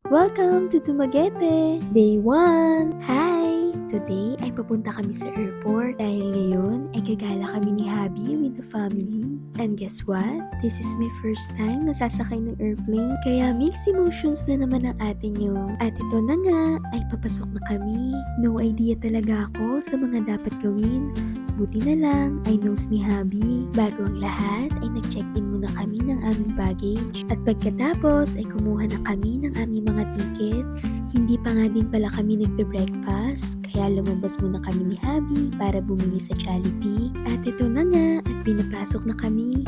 Welcome to Dumaguete! Day 1! Hi! Today ay papunta kami sa airport dahil ngayon ay gagala kami ni Habi with the family. And guess what? This is my first time na sasakay ng airplane kaya mixed emotions na naman ang atin nyo. At ito na nga ay papasok na kami. No idea talaga ako sa mga dapat gawin. Buti na lang ay knows ni Habi. Bago ang lahat ay nag-check-in muna kami ng aming baggage. At pagkatapos ay kumuha na kami ng aming mga tickets. Hindi pa nga din pala kami nagbe-breakfast, kaya lumabas muna kami ni Habi para bumili sa Jollibee. At ito na nga at pinapasok na kami.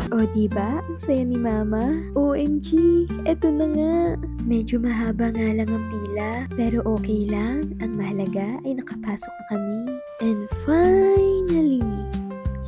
O diba? Ang saya ni Mama. OMG! Eto na nga. Medyo mahaba nga lang ang pila, pero okay lang. Ang mahalaga ay nakapasok na kami. And finally,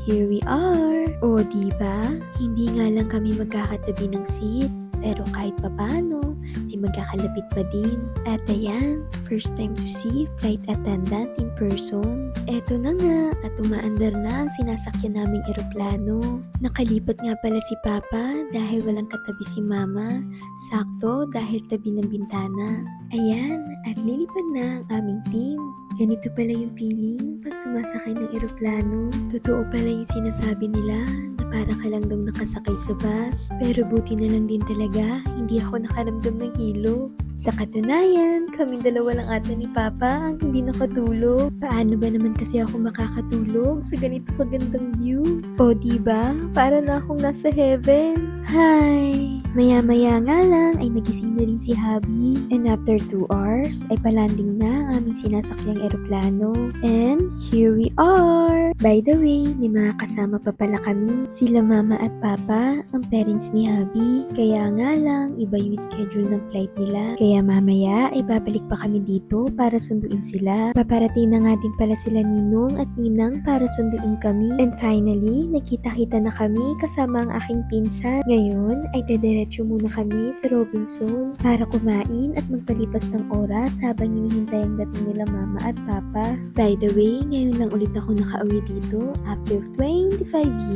here we are. O diba? Hindi nga lang kami magkakatabi ng seat, pero kahit papano ay magkakalapit pa din. At ayan, first time to see flight attendant in person. Eto na nga at umaandar na ang sinasakyan naming eroplano. Nakalipat nga pala si Papa dahil walang katabi si Mama. Sakto dahil tabi ng bintana. Ayan, at lilipad na ang aming team. Ganito pala yung feeling pag sumasakay ng eroplano. Totoo pala yung sinasabi nila na parang ka lang daw nakasakay sa bus. Pero buti na lang din talaga, hindi ako nakaramdam ng hilo. Sa katunayan, kaming dalawa lang ata ni Papa ang hindi nakatulog. Paano ba naman kasi ako makakatulog sa ganito kagandang view? O diba? Para na akong nasa heaven. Hi! Maya-maya nga lang ay nagising na rin si Habi. And after 2 hours ay palanding na ang aming sinasakyang eroplano. And here we are! By the way, may mga kasama pa pala kami. Sila Mama at Papa, ang parents ni Habi. Kaya nga lang, iba yung schedule ng flight nila. Kaya mamaya ay babalik pa kami dito para sunduin sila. Paparating na nga din pala sila Ninong at Ninang para sunduin kami. And finally, nakita-kita na kami kasama ang aking pinsan. Ngayon ay dediretso muna kami sa Robinson para kumain at magpalipas ng oras habang hinihintay ang dating nila Mama at Papa. By the way, ngayon lang ulit ako nakauwi dito after 25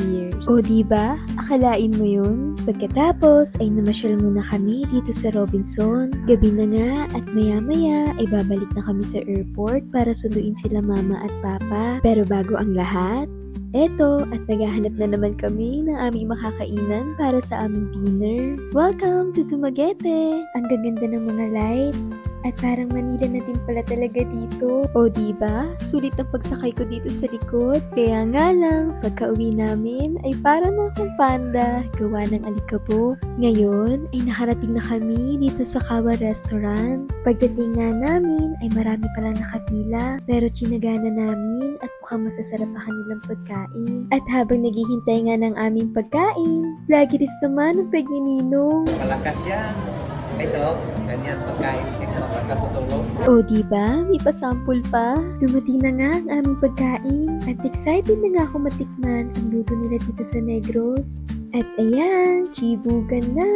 years. O diba? Akalain mo yun? Pagkatapos ay namasyal muna kami dito sa Robinson. Gabi na nga at maya-maya ay babalik na kami sa airport para sunduin sila Mama at Papa. Pero bago ang lahat, eto, at naghahanap na naman kami ng aming makakainan para sa aming dinner. Welcome to Dumaguete! Ang gaganda ng mga lights. At parang Manila na din pala talaga dito. O diba? Sulit ang pagsakay ko dito sa likod. Kaya nga lang, pagka-uwi namin ay para na akong panda, gawa ng alikabo. Ngayon ay nakarating na kami dito sa Kawa Restaurant. Pagdating nga namin ay marami pala nakapila, pero tsinagana namin at mukhang masasarap ang kanilang pagkain. At habang naghihintay nga ng aming pagkain, lagi rin naman ang peg ni Ninong. Malakas yan. Ay, so, ganyan, pagkain. Malakas sa tulog. O diba? May pasample pa. Dumating na nga ang aming pagkain. At excited na nga ako matikman ang luto nila dito sa Negros. At ayan, chibugan na.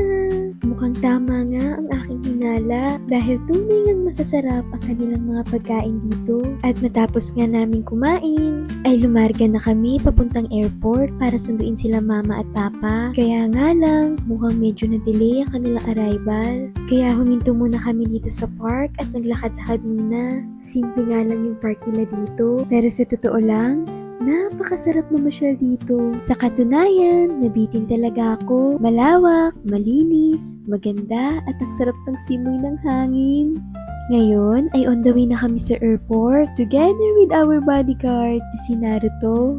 Mukhang tama nga ang aking hinala dahil tunay ngang masasarap ang kanilang mga pagkain dito. At matapos nga namin kumain, ay lumarga na kami papuntang airport para sunduin sila Mama at Papa. Kaya nga lang, mukhang medyo na-delay ang kanilang arrival. Kaya huminto muna kami dito sa park at naglakad-lakad muna. Simple nga lang yung park nila dito. Pero sa totoo lang, napakasarap mamasyal dito. Sa katunayan, nabitin talaga ako. Malawak, malinis, maganda at ang sarap ng simoy ng hangin. Ngayon ay on the way na kami sa airport together with our bodyguard na si Naruto.